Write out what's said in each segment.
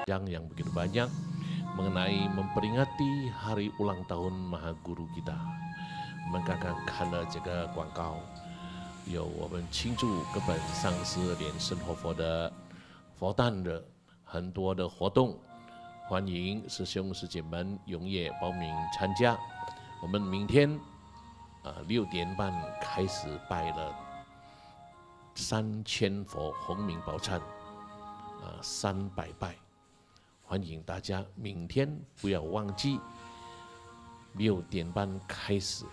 yang begitu banyak mengenai memperingati hari ulang tahun Maha Guru kita. 我们刚刚看了这个广告，有我们庆祝根本上是连生活佛的佛诞的很多的活动，欢迎师兄师姐们踊跃报名参加。我们明天6点半开始拜了3000佛洪名宝忏300拜，欢迎大家明天不要忘记6点半开始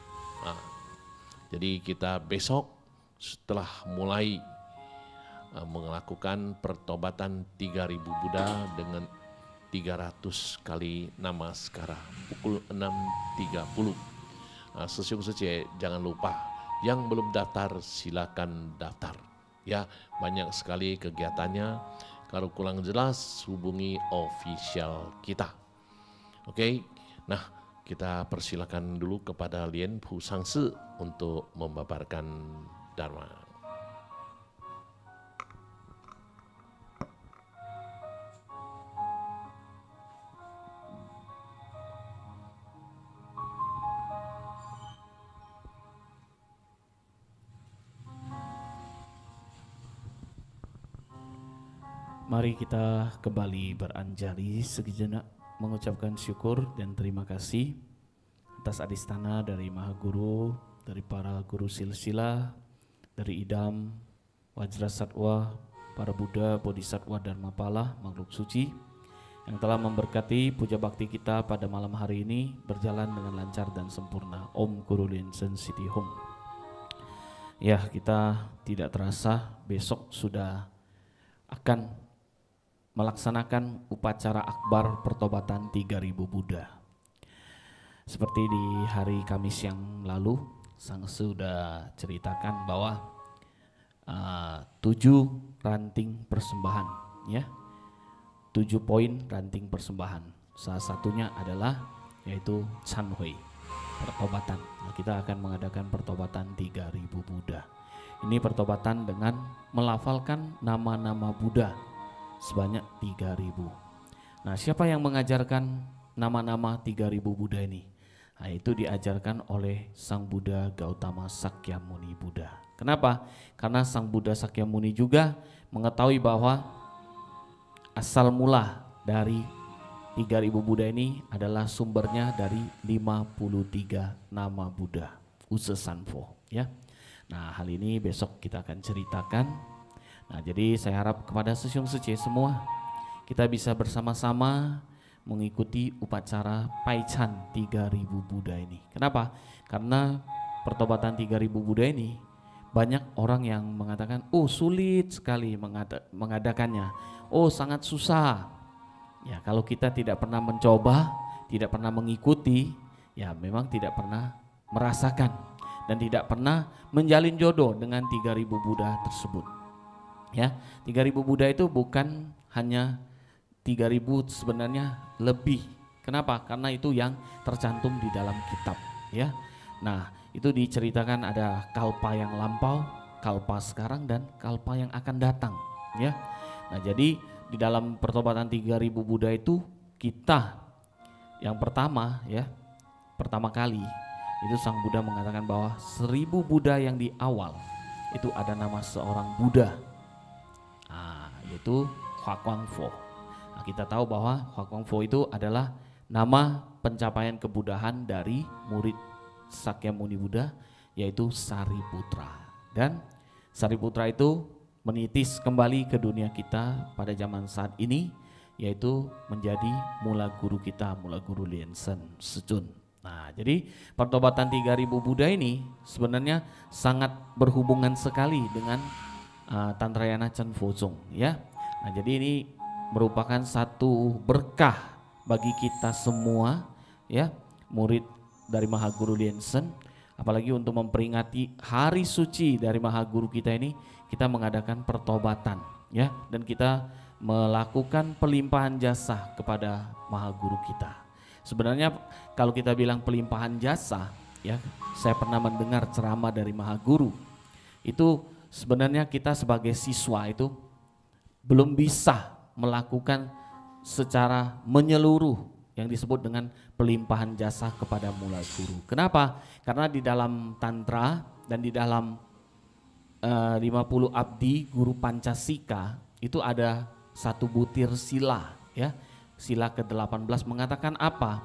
Jadi kita besok setelah mulai melakukan pertobatan 3000 Buddha dengan 300 kali namaskara pukul 6.30. Sesiung Sece jangan lupa, yang belum daftar silakan daftar. Ya, banyak sekali kegiatannya. Kalau kurang jelas hubungi official kita. Oke, nah kita persilakan dulu kepada Lien Pu Sangsi untuk membabarkan Dharma. Mari kita kembali beranjali sejenak, mengucapkan syukur dan terima kasih atas adistana dari Maha Guru, dari para guru silsilah, dari Idam, Wajrasatwa, para Buddha, Bodhisattva, Dharmapala, makhluk suci yang telah memberkati puja bakti kita pada malam hari ini berjalan dengan lancar dan sempurna. Om Guru Lien Sen Siti Hum. Ya, kita tidak terasa besok sudah akan melaksanakan upacara akbar pertobatan 3000 Buddha. Seperti di hari Kamis yang lalu, Sangsi sudah ceritakan bahwa 7 ranting persembahan, ya, 7 poin ranting persembahan. Salah satunya adalah yaitu Chan Hui, pertobatan. Nah, kita akan mengadakan pertobatan 3000 Buddha. Ini pertobatan dengan melafalkan nama-nama Buddha sebanyak 3000. Nah, siapa yang mengajarkan nama-nama 3000 Buddha ini? Nah, itu diajarkan oleh Sang Buddha Gautama Sakyamuni Buddha. Kenapa? Karena Sang Buddha Sakyamuni juga mengetahui bahwa asal mula dari 3000 Buddha ini adalah sumbernya dari 53 nama Buddha, Usesanfo, ya. Nah, hal ini besok kita akan ceritakan. Nah, jadi saya harap kepada Sesiung Sece semua kita bisa bersama-sama mengikuti upacara Paichan 3000 Buddha ini. Kenapa? Karena pertobatan 3000 Buddha ini banyak orang yang mengatakan, oh sulit sekali mengadakannya, oh sangat susah. Ya, kalau kita tidak pernah mencoba, tidak pernah mengikuti, ya memang tidak pernah merasakan dan tidak pernah menjalin jodoh dengan 3000 Buddha tersebut. Ya, 3000 Buddha itu bukan hanya 3000, sebenarnya lebih. Kenapa? Karena itu yang tercantum di dalam kitab, ya. Nah, itu diceritakan ada kalpa yang lampau, kalpa sekarang dan kalpa yang akan datang, ya. Nah, jadi di dalam pertobatan 3000 Buddha itu kita yang pertama, ya, pertama kali itu Sang Buddha mengatakan bahwa 1000 Buddha yang di awal itu ada nama seorang Buddha, yaitu Huaguangfo. Nah, kita tahu bahwa Huaguangfo itu adalah nama pencapaian kebudahan dari murid Sakyamuni Buddha, yaitu Sariputra. Dan Sariputra itu menitis kembali ke dunia kita pada zaman saat ini, yaitu menjadi mula guru kita, mula guru Lien Sen Secun. Nah, jadi pertobatan 3000 Buddha ini sebenarnya sangat berhubungan sekali dengan Tantrayana Chan Fozong, ya. Nah, jadi ini merupakan satu berkah bagi kita semua, ya, murid dari Maha Guru Lien Sen, apalagi untuk memperingati hari suci dari Maha Guru kita ini, kita mengadakan pertobatan, ya, dan kita melakukan pelimpahan jasa kepada Maha Guru kita. Sebenarnya kalau kita bilang pelimpahan jasa, ya, saya pernah mendengar ceramah dari Maha Guru. Itu sebenarnya kita sebagai siswa itu belum bisa melakukan secara menyeluruh yang disebut dengan pelimpahan jasa kepada mula guru. Kenapa? Karena di dalam Tantra dan di dalam 50 Abdi Guru Pancasika itu ada satu butir sila, ya. Sila ke-18 mengatakan apa?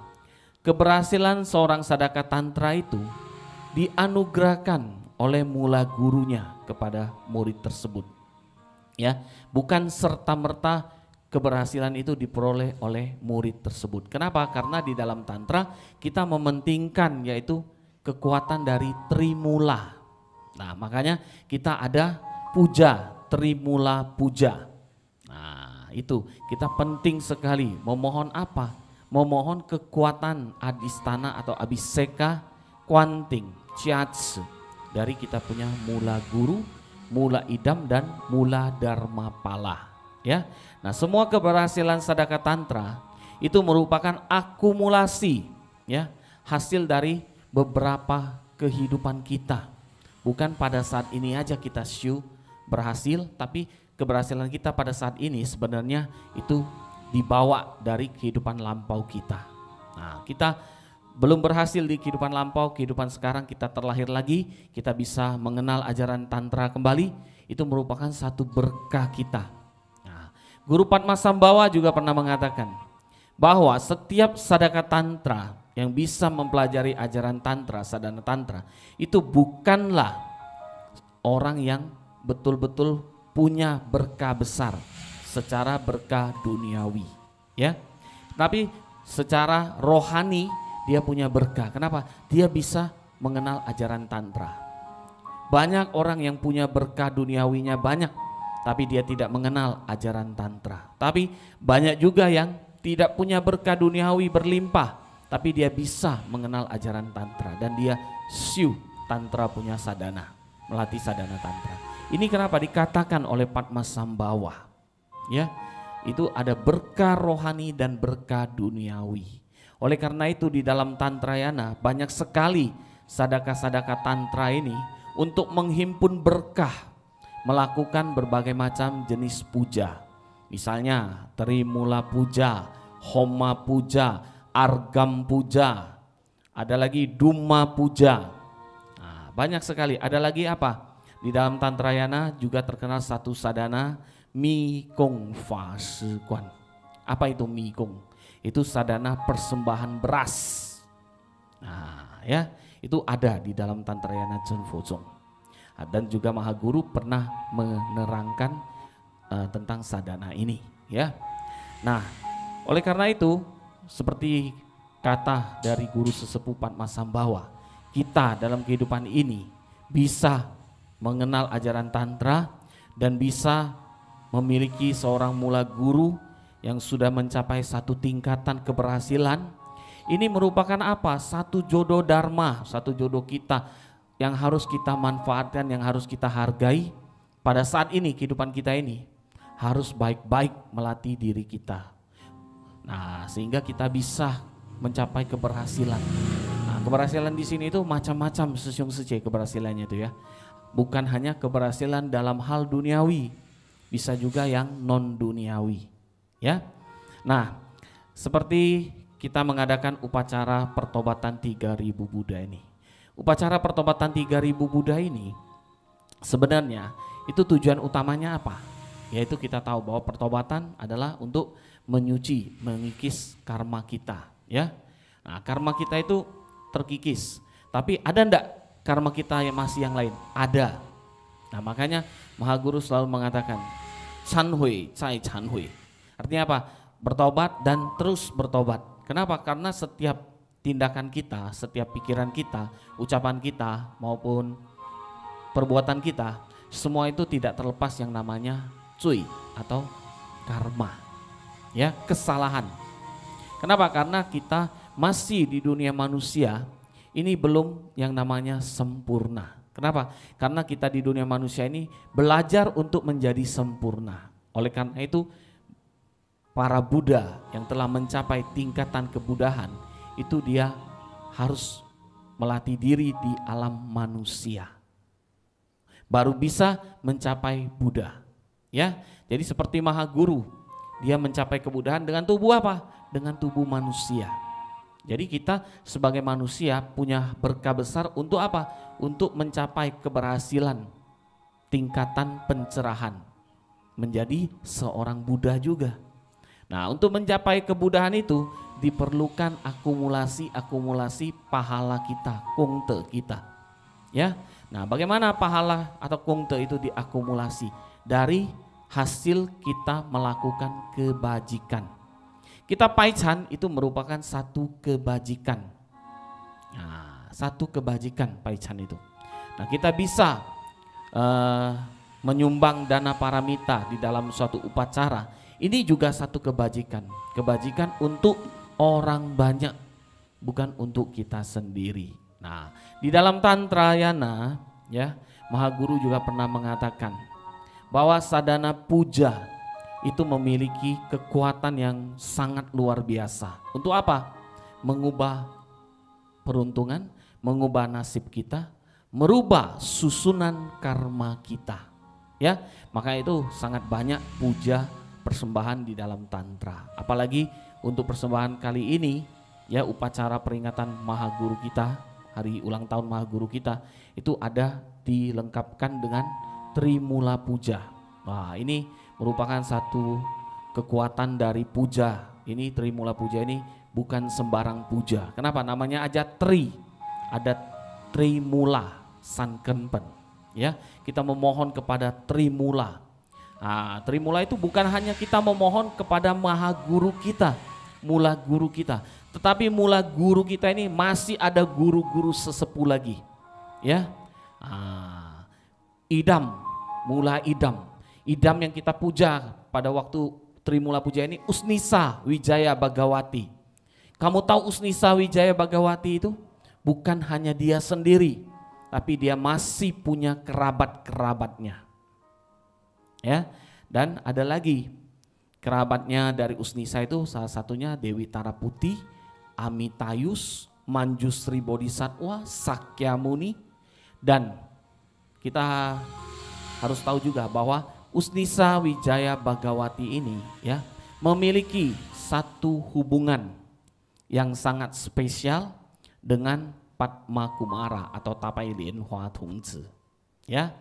Keberhasilan seorang sadaka tantra itu dianugerahkan oleh mula gurunya kepada murid tersebut. Ya, bukan serta-merta keberhasilan itu diperoleh oleh murid tersebut. Kenapa? Karena di dalam tantra kita mementingkan yaitu kekuatan dari Trimula. Nah, makanya kita ada puja, Trimula puja. Nah, itu kita penting sekali memohon apa? Memohon kekuatan adistana atau abhiseka kwanting, chiatsu dari kita punya mula guru, mula idam dan mula dharma pala. Ya, nah semua keberhasilan sadaka tantra itu merupakan akumulasi, ya, hasil dari beberapa kehidupan kita. Bukan pada saat ini aja kita berhasil, tapi keberhasilan kita pada saat ini sebenarnya itu dibawa dari kehidupan lampau kita. Nah, kita belum berhasil di kehidupan lampau, kehidupan sekarang kita terlahir lagi, kita bisa mengenal ajaran tantra kembali, itu merupakan satu berkah kita. Nah, Guru Padmasambhava juga pernah mengatakan bahwa setiap sadaka tantra yang bisa mempelajari ajaran tantra, sadhana tantra, itu bukanlah orang yang betul-betul punya berkah besar secara berkah duniawi, ya. Tapi secara rohani dia punya berkah. Kenapa? Dia bisa mengenal ajaran tantra. Banyak orang yang punya berkah duniawinya banyak, tapi dia tidak mengenal ajaran tantra. Tapi banyak juga yang tidak punya berkah duniawi berlimpah, tapi dia bisa mengenal ajaran tantra dan dia tantra punya sadhana, melatih sadhana tantra. Ini kenapa dikatakan oleh Padmasambhava, ya, itu ada berkah rohani dan berkah duniawi. Oleh karena itu di dalam Tantrayana banyak sekali sadaka-sadaka tantra ini untuk menghimpun berkah, melakukan berbagai macam jenis puja. Misalnya Trimula puja, Homa puja, Argam puja, ada lagi Duma puja. Nah, banyak sekali. Ada lagi apa? Di dalam Tantrayana juga terkenal satu sadhana Mi Kong Fa Shi Guan. Apa itu Mi Kong? Itu sadhana persembahan beras. Nah, ya, itu ada di dalam Tantrayana Chen Fozong. Dan juga Mahaguru pernah menerangkan tentang sadhana ini, ya. Nah, oleh karena itu seperti kata dari guru sesepuh Padmasambhava, kita dalam kehidupan ini bisa mengenal ajaran tantra dan bisa memiliki seorang mula guru yang sudah mencapai satu tingkatan keberhasilan. Ini merupakan apa? Satu jodoh dharma, satu jodoh kita yang harus kita manfaatkan, yang harus kita hargai. Pada saat ini kehidupan kita ini harus baik-baik melatih diri kita. Nah, sehingga kita bisa mencapai keberhasilan. Nah, keberhasilan di sini itu macam-macam keberhasilannya itu, ya. Bukan hanya keberhasilan dalam hal duniawi, bisa juga yang non duniawi, ya. Nah, seperti kita mengadakan upacara pertobatan 3000 Buddha ini. Upacara pertobatan 3000 Buddha ini sebenarnya itu tujuan utamanya apa? Yaitu kita tahu bahwa pertobatan adalah untuk menyuci, mengikis karma kita, ya. Nah, karma kita itu terkikis. Tapi ada enggak karma kita yang masih yang lain? Ada. Nah, makanya Mahaguru selalu mengatakan Chanhui, cai chanhui. Artinya apa? Bertobat dan terus bertobat. Kenapa? Karena setiap tindakan kita, setiap pikiran kita, ucapan kita maupun perbuatan kita, semua itu tidak terlepas yang namanya cui atau karma, ya, kesalahan. Kenapa? Karena kita masih di dunia manusia ini belum yang namanya sempurna. Kenapa? Karena kita di dunia manusia ini belajar untuk menjadi sempurna. Oleh karena itu para Buddha yang telah mencapai tingkatan kebudahan itu dia harus melatih diri di alam manusia. Baru bisa mencapai Buddha. Ya, jadi seperti Mahaguru dia mencapai kemudahan dengan tubuh apa? Dengan tubuh manusia. Jadi kita sebagai manusia punya berkah besar untuk apa? Untuk mencapai keberhasilan tingkatan pencerahan, menjadi seorang Buddha juga. Nah, untuk mencapai kebudahan itu diperlukan akumulasi pahala kita, kungte kita. Ya. Nah, bagaimana pahala atau kungte itu diakumulasi? Dari hasil kita melakukan kebajikan. Kita paichan itu merupakan satu kebajikan. Nah, satu kebajikan paichan itu. Nah, kita bisa menyumbang dana paramita di dalam suatu upacara. Ini juga satu kebajikan. Kebajikan untuk orang banyak, bukan untuk kita sendiri. Nah, di dalam Tantrayana ya, Mahaguru juga pernah mengatakan bahwa sadhana puja itu memiliki kekuatan yang sangat luar biasa. Untuk apa? Mengubah peruntungan, mengubah nasib kita, merubah susunan karma kita. Ya, maka itu sangat banyak puja persembahan di dalam tantra. Apalagi untuk persembahan kali ini, ya, upacara peringatan Mahaguru kita, hari ulang tahun Mahaguru kita, itu ada dilengkapkan dengan Trimula Puja. Wah, ini merupakan satu kekuatan dari puja. Ini Trimula Puja ini bukan sembarang puja. Kenapa? Namanya aja Tri. Ada Trimula Sankenpen. Ya, kita memohon kepada Trimula. Nah, Trimula itu bukan hanya kita memohon kepada Mahaguru kita, mula guru kita, tetapi mula guru kita ini masih ada guru-guru sesepuh lagi. Ya, idam, mula idam. Idam yang kita puja pada waktu Trimula Puja ini Usnisa Wijaya Bhagawati. Kamu tahu Usnisa Wijaya Bhagawati itu bukan hanya dia sendiri, tapi dia masih punya kerabat-kerabatnya. Ya, dan ada lagi kerabatnya dari Usnisa itu, salah satunya Dewi Taraputi, Amitayus, Manjusri Bodhisattva, Sakyamuni, dan kita harus tahu juga bahwa Usnisa Wijaya Bhagawati ini ya memiliki satu hubungan yang sangat spesial dengan Padma Kumara atau Tapai Lian Hua Tongzi. Ya.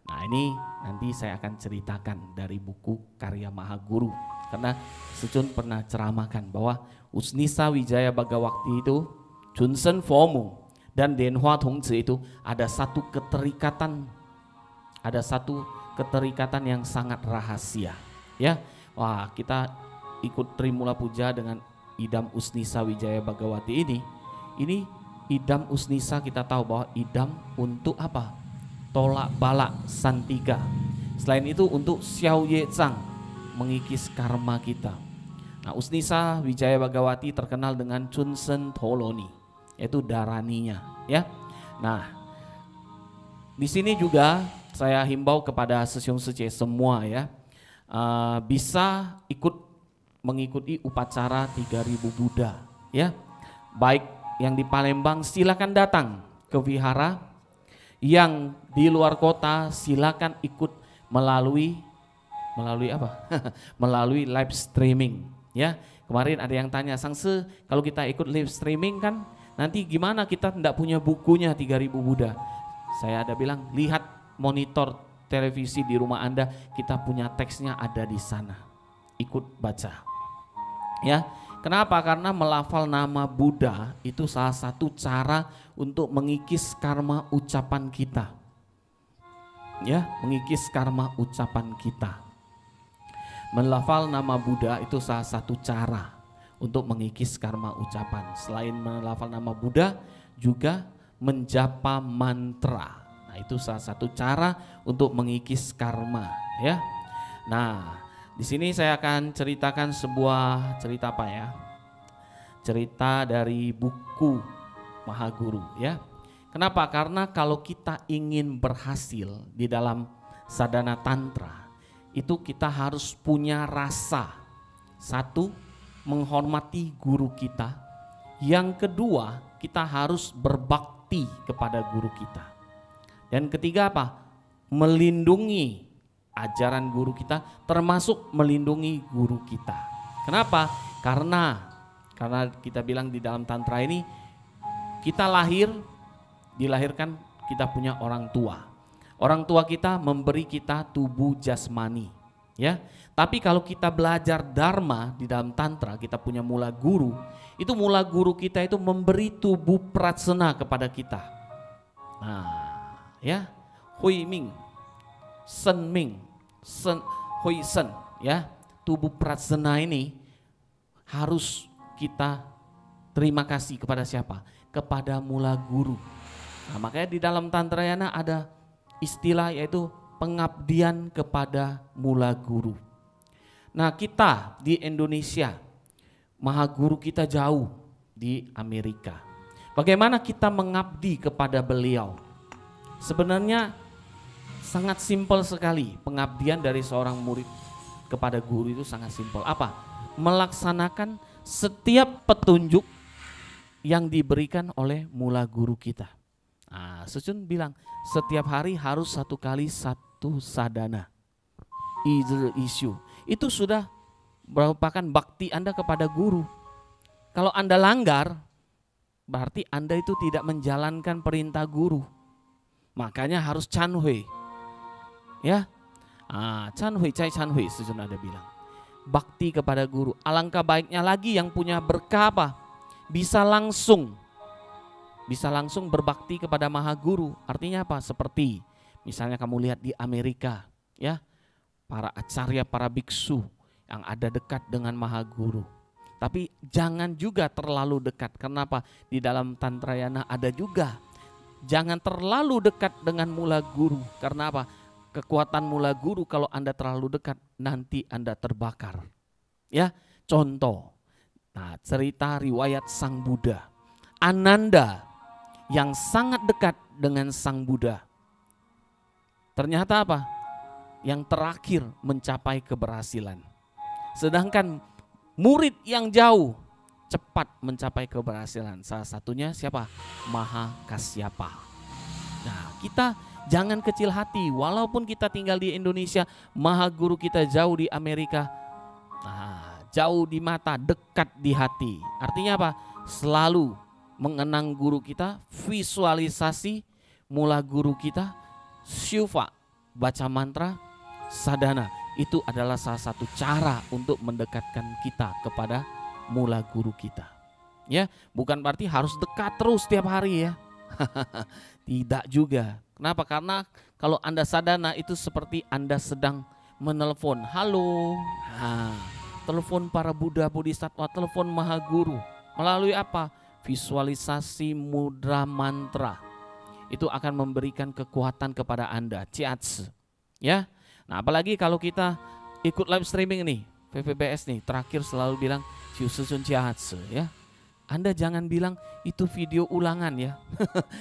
Nah, ini nanti saya akan ceritakan dari buku karya Mahaguru, karena Secun pernah ceramahkan bahwa Usnisa Wijaya Bhagawati itu Chunsen Fomu dan Lian Hua Tongzi itu ada satu keterikatan yang sangat rahasia. Ya. Wah, kita ikut Trimula Puja dengan idam Usnisa Wijaya Bhagawati ini. Ini idam Usnisa, kita tahu bahwa idam untuk apa? Tolak balak santiga. Selain itu untuk Xiao Ye Zhang, mengikis karma kita. Nah, Usnisa Wijaya Bhagawati terkenal dengan Chunsen Toloni, yaitu daraninya, ya. Nah, di sini juga saya himbau kepada Sesyong Sece semua ya, bisa mengikuti upacara 3000 Buddha ya. Baik yang di Palembang silakan datang ke vihara, yang di luar kota silakan ikut melalui apa? Melalui live streaming ya. Kemarin ada yang tanya, Sangse, kalau kita ikut live streaming kan nanti gimana, kita tidak punya bukunya 3000 Buddha. Saya ada bilang, lihat monitor televisi di rumah Anda, kita punya teksnya ada di sana. Ikut baca. Ya. Kenapa? Karena melafal nama Buddha itu salah satu cara untuk mengikis karma ucapan kita. Ya, mengikis karma ucapan kita. Melafal nama Buddha itu salah satu cara untuk mengikis karma ucapan. Selain melafal nama Buddha, juga menjapa mantra. Nah, itu salah satu cara untuk mengikis karma, ya. Nah, di sini saya akan ceritakan sebuah cerita apa ya? Cerita dari buku Mahaguru, ya. Kenapa? Karena kalau kita ingin berhasil di dalam sadhana tantra, itu kita harus punya rasa. Satu, menghormati guru kita. Yang kedua, kita harus berbakti kepada guru kita. Dan ketiga apa? Melindungi ajaran guru kita, termasuk melindungi guru kita. Kenapa? Karena kita bilang di dalam tantra ini, kita dilahirkan kita punya orang tua. Orang tua kita memberi kita tubuh jasmani, ya. Tapi kalau kita belajar dharma di dalam tantra, kita punya mula guru. Itu mula guru kita itu memberi tubuh prajna kepada kita. Nah, ya, Hui Ming, Sen Ming, Hui Sen, ya. Tubuh prajna ini harus kita terima kasih kepada siapa? Kepada mula guru. Nah, makanya di dalam Tantrayana ada istilah yaitu pengabdian kepada mula guru. Nah, kita di Indonesia, maha guru kita jauh di Amerika. Bagaimana kita mengabdi kepada beliau? Sebenarnya sangat simpel sekali. Pengabdian dari seorang murid kepada guru itu sangat simpel. Apa? Melaksanakan setiap petunjuk yang diberikan oleh mula guru kita. Nah, Sucun bilang setiap hari harus 1 kali 1 sadhana, either issue. Itu sudah merupakan bakti Anda kepada guru. Kalau Anda langgar, berarti Anda itu tidak menjalankan perintah guru. Makanya harus chanhui, ya. Chanhui, cai chanhui, Sucun ada bilang. Bakti kepada guru. Alangkah baiknya lagi yang punya berkah apa? Bisa langsung berbakti kepada maha guru. Artinya apa? Seperti misalnya kamu lihat di Amerika, ya, para acarya, para biksu yang ada dekat dengan maha guru. Tapi jangan juga terlalu dekat. Kenapa? Di dalam Tantrayana ada juga. Jangan terlalu dekat dengan mula guru. Karena apa? Kekuatan mula guru kalau Anda terlalu dekat nanti Anda terbakar. Ya, contoh. Nah, cerita riwayat Sang Buddha. Ananda yang sangat dekat dengan Sang Buddha. Ternyata apa? Yang terakhir mencapai keberhasilan. Sedangkan murid yang jauh cepat mencapai keberhasilan. Salah satunya siapa? Mahakasyapa. Nah, kita jangan kecil hati. Walaupun kita tinggal di Indonesia, maha guru kita jauh di Amerika. Nah, jauh di mata, dekat di hati. Artinya apa? Selalu mengenang guru kita, visualisasi mula guru kita, syufa, baca mantra, sadhana. Itu adalah salah satu cara untuk mendekatkan kita kepada mula guru kita. Ya, bukan berarti harus dekat terus setiap hari ya. Tidak juga. Kenapa? Karena kalau Anda sadhana itu seperti Anda sedang menelpon. Halo. Telepon para Buddha, Bodhisattva, telepon maha guru. Melalui apa? Visualisasi mudra mantra. Itu akan memberikan kekuatan kepada Anda. Chiatsu. Ya. Nah, apalagi kalau kita ikut live streaming nih, VVBS nih, terakhir selalu bilang Shususun Chiatsu ya. Anda jangan bilang itu video ulangan ya.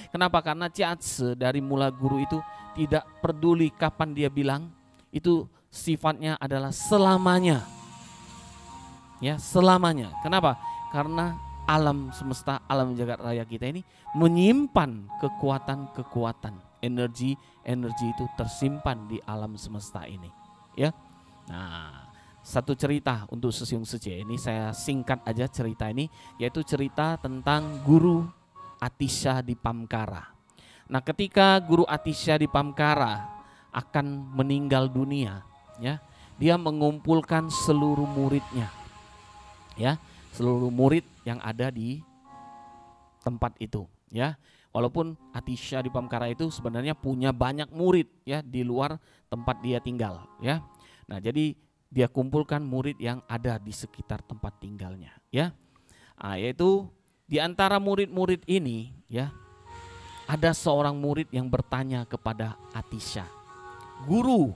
Kenapa? Karena Chiatsu dari mula guru itu tidak peduli kapan dia bilang, itu sifatnya adalah selamanya. Ya, selamanya. Kenapa? Karena alam semesta, alam jagat raya kita ini menyimpan kekuatan-kekuatan. Energi itu tersimpan di alam semesta ini, ya. Nah, satu cerita untuk Sesiung Sece ini saya singkat aja cerita ini, yaitu cerita tentang guru Atisha di Pamkara. Nah, ketika guru Atisha di Pamkara akan meninggal dunia, ya, dia mengumpulkan seluruh muridnya, ya, seluruh murid yang ada di tempat itu, ya. Walaupun Atisha di Pamkara itu sebenarnya punya banyak murid ya di luar tempat dia tinggal ya. Nah, jadi dia kumpulkan murid yang ada di sekitar tempat tinggalnya ya. Nah, yaitu di antara murid-murid ini ya, ada seorang murid yang bertanya kepada Atisha, "Guru,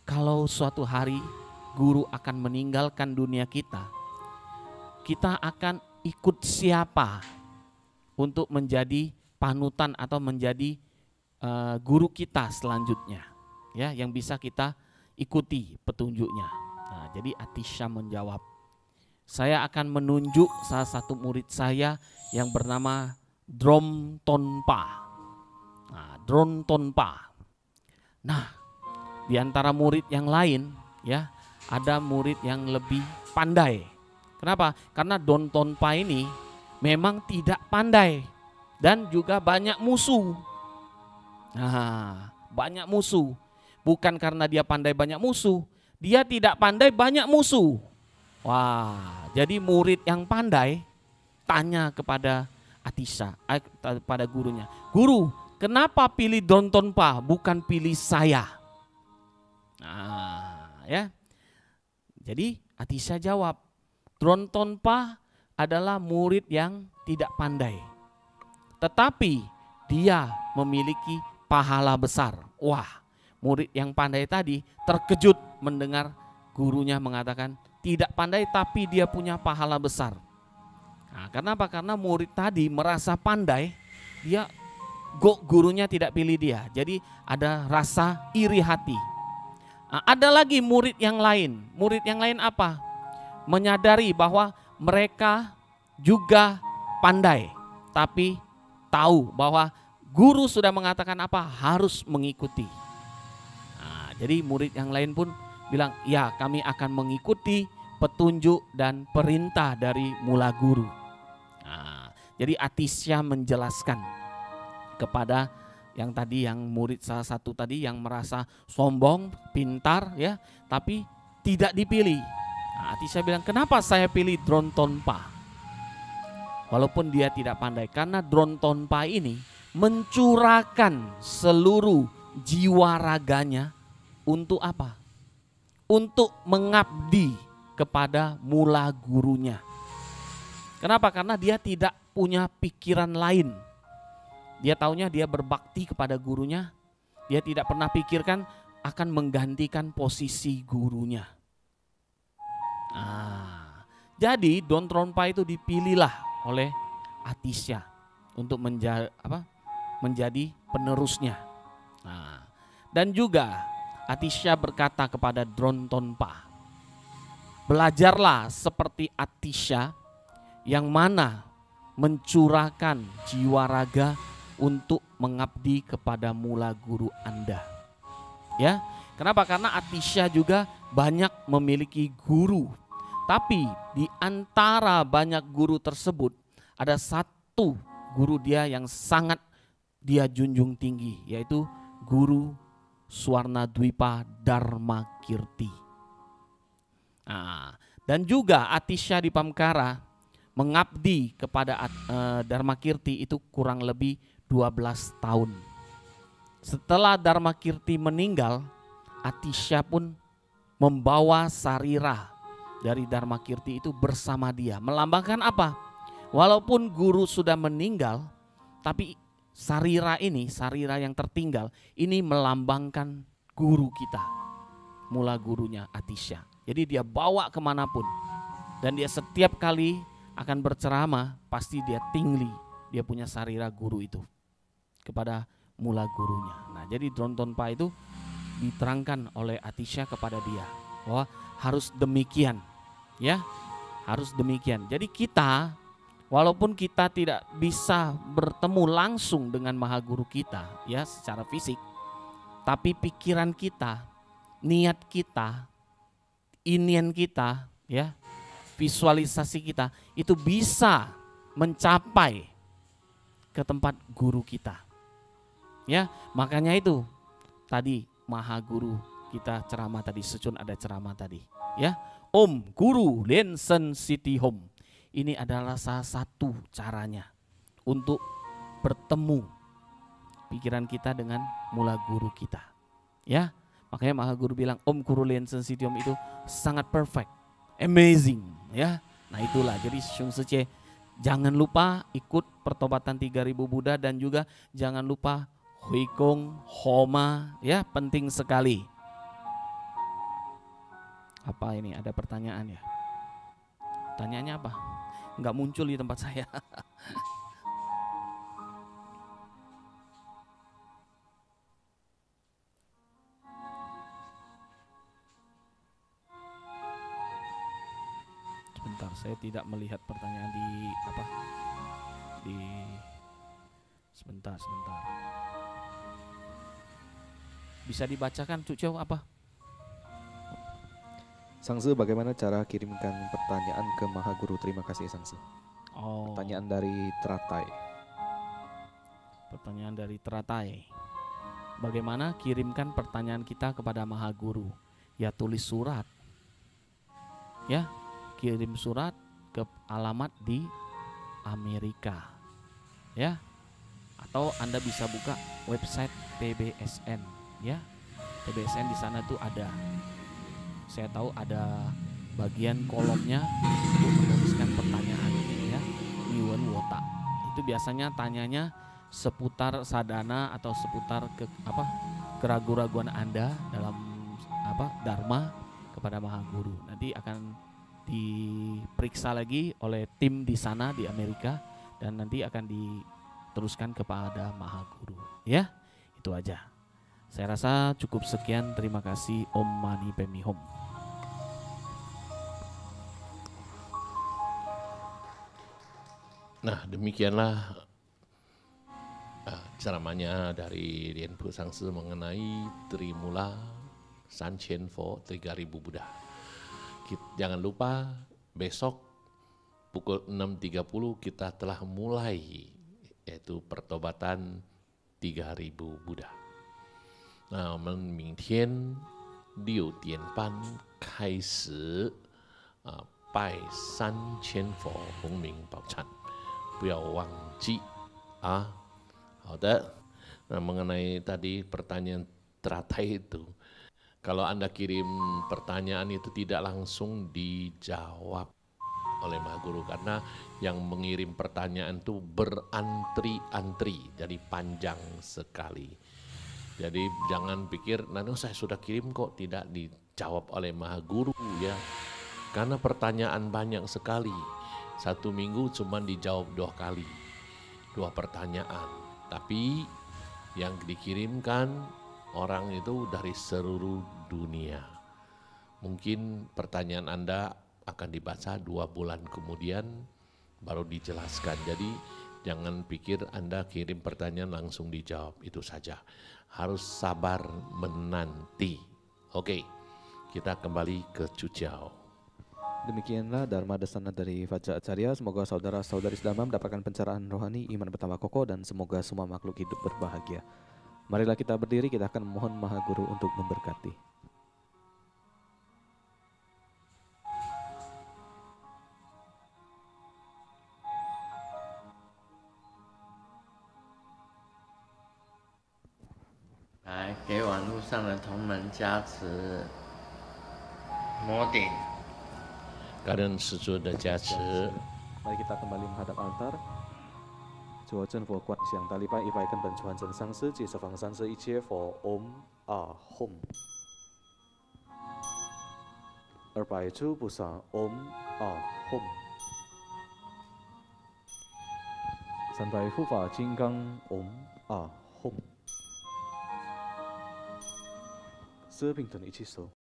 kalau suatu hari guru akan meninggalkan dunia kita akan ikut siapa untuk menjadi panutan atau menjadi guru kita selanjutnya, ya, yang bisa kita ikuti petunjuknya?" Nah, jadi Atisha menjawab, "Saya akan menunjuk salah satu murid saya yang bernama Drom Tonpa." Nah, Drom Tonpa. Nah, di antara murid yang lain, ya, ada murid yang lebih pandai. Kenapa? Karena Don Tonpa ini memang tidak pandai dan juga banyak musuh. Nah, banyak musuh. Bukan karena dia pandai banyak musuh, dia tidak pandai banyak musuh. Wah, jadi murid yang pandai tanya kepada Atisha, pada gurunya, "Guru, kenapa pilih Don Tonpa bukan pilih saya?" Nah, ya. Jadi Atisha jawab, Don Tonpa adalah murid yang tidak pandai, tetapi dia memiliki pahala besar. Wah, murid yang pandai tadi terkejut mendengar gurunya mengatakan tidak pandai tapi dia punya pahala besar. Nah, kenapa? Karena murid tadi merasa pandai, dia gurunya tidak pilih dia. Jadi ada rasa iri hati. Nah, ada lagi murid yang lain. Murid yang lain apa? Menyadari bahwa mereka juga pandai, tapi tahu bahwa guru sudah mengatakan apa, harus mengikuti. Nah, jadi murid yang lain pun bilang, ya kami akan mengikuti petunjuk dan perintah dari mula guru. Nah, jadi Atisha menjelaskan kepada yang tadi, yang murid salah satu tadi yang merasa sombong, pintar, ya, tapi tidak dipilih. Nah, Atisha bilang, kenapa saya pilih Don Tonpa? Walaupun dia tidak pandai, karena Don Tonpa ini mencurahkan seluruh jiwa raganya untuk apa? Untuk mengabdi kepada mula gurunya. Kenapa? Karena dia tidak punya pikiran lain. Dia taunya dia berbakti kepada gurunya. Dia tidak pernah pikirkan akan menggantikan posisi gurunya. Nah, jadi Don Tonpa itu dipilihlah oleh Atisha untuk menjadi penerusnya. Nah, dan juga Atisha berkata kepada Don Tonpa, belajarlah seperti Atisha yang mana mencurahkan jiwa raga untuk mengabdi kepada mula guru Anda. Ya, kenapa? Karena Atisha juga banyak memiliki guru. Tapi di antara banyak guru tersebut ada satu guru dia yang sangat dia junjung tinggi, yaitu guru Swarnadwipa Dharmakirti. Nah, dan juga Atisha di Pamkara mengabdi kepada Dharmakirti itu kurang lebih 12 tahun. Setelah Dharmakirti meninggal, Atisha pun membawa sarira dari Dharmakirti itu bersama dia. Melambangkan apa? Walaupun guru sudah meninggal, tapi sarira ini, sarira yang tertinggal, ini melambangkan guru kita, mula gurunya Atisha. Jadi dia bawa kemanapun. Dan dia setiap kali akan berceramah, pasti dia tingli, dia punya sarira guru itu kepada mula gurunya. Nah, jadi Don Tonpa itu diterangkan oleh Atisha kepada dia bahwa harus demikian, ya, harus demikian. Jadi kita, walaupun kita tidak bisa bertemu langsung dengan maha guru kita, ya, secara fisik, tapi pikiran kita, niat kita, inian kita, ya, visualisasi kita itu bisa mencapai ke tempat guru kita. Ya, makanya itu tadi maha guru kita ceramah tadi, Secun ada ceramah tadi, ya. Om Guru Lensen Siti Hom. Ini adalah salah satu caranya untuk bertemu pikiran kita dengan mula guru kita. Ya, makanya maha guru bilang Om Guru Lensen Siti Hom itu sangat perfect, amazing, ya. Nah, itulah jadi Shung Sece, jangan lupa ikut pertobatan 3000 Buddha dan juga jangan lupa Huikong Homa, ya, penting sekali. Apa ini, ada pertanyaan ya? Pertanyaannya apa? Nggak muncul di tempat saya. Sebentar, saya tidak melihat pertanyaan di apa? Sebentar. Bisa dibacakan Cuk Chow apa? Sangse, bagaimana cara kirimkan pertanyaan ke Maha Guru? Terima kasih Sangse. Oh, Pertanyaan dari Teratai. pertanyaan dari Teratai. Bagaimana kirimkan pertanyaan kita kepada Maha Guru? Ya tulis surat. Ya, kirim surat ke alamat di Amerika. Ya. Atau Anda bisa buka website TBSN, ya. TBSN di sana tuh ada. Saya tahu ada bagian kolomnya untuk menuliskan pertanyaan, ya. Yuan Wota. Itu biasanya tanyanya seputar sadana atau seputar keraguan-raguan Anda dalam dharma kepada Maha Guru. Nanti akan diperiksa lagi oleh tim di sana di Amerika dan nanti akan diteruskan kepada Maha Guru. Ya, itu aja. Saya rasa cukup sekian. Terima kasih. Om Mani Padme Hum. Nah, demikianlah ceramahnya dari Rian Pu Sangse mengenai Trimula Sanchen Fo 3000 Buddha. Jangan lupa besok pukul 6.30 kita telah mulai yaitu pertobatan 3000 Buddha. 那我们明天6点半开始拜3000佛洪明宝忏，不要忘记啊。好的. Nah, mengenai tadi pertanyaan teratai itu, kalau Anda kirim pertanyaan itu tidak langsung dijawab oleh Maha Guru karena yang mengirim pertanyaan itu berantri-antri, jadi panjang sekali. Jadi jangan pikir, nanti saya sudah kirim kok tidak dijawab oleh Maha Guru ya. Karena pertanyaan banyak sekali. 1 minggu cuma dijawab 2 kali. 2 pertanyaan. Tapi yang dikirimkan orang itu dari seluruh dunia. Mungkin pertanyaan Anda akan dibaca 2 bulan kemudian baru dijelaskan. Jadi jangan pikir Anda kirim pertanyaan langsung dijawab, itu saja. Harus sabar menanti. Oke, kita kembali ke Cuciao. Demikianlah Dharma Desana dari Vajra Acarya. Semoga saudara-saudari Dharma mendapatkan pencerahan rohani, iman bertambah kokoh, dan semoga semua makhluk hidup berbahagia. Marilah kita berdiri, kita akan mohon Maha Guru untuk memberkati.来，给网络上的同门加持，摩顶。 Kalian sesudah jace. Mari kita kembali menghadap altar. 主真佛观想大礼拜100根本传承上师及十方三世一切佛 Om Ahum 200处菩萨 Om Ahum 300护法金刚 Om Ahum 十平等一起手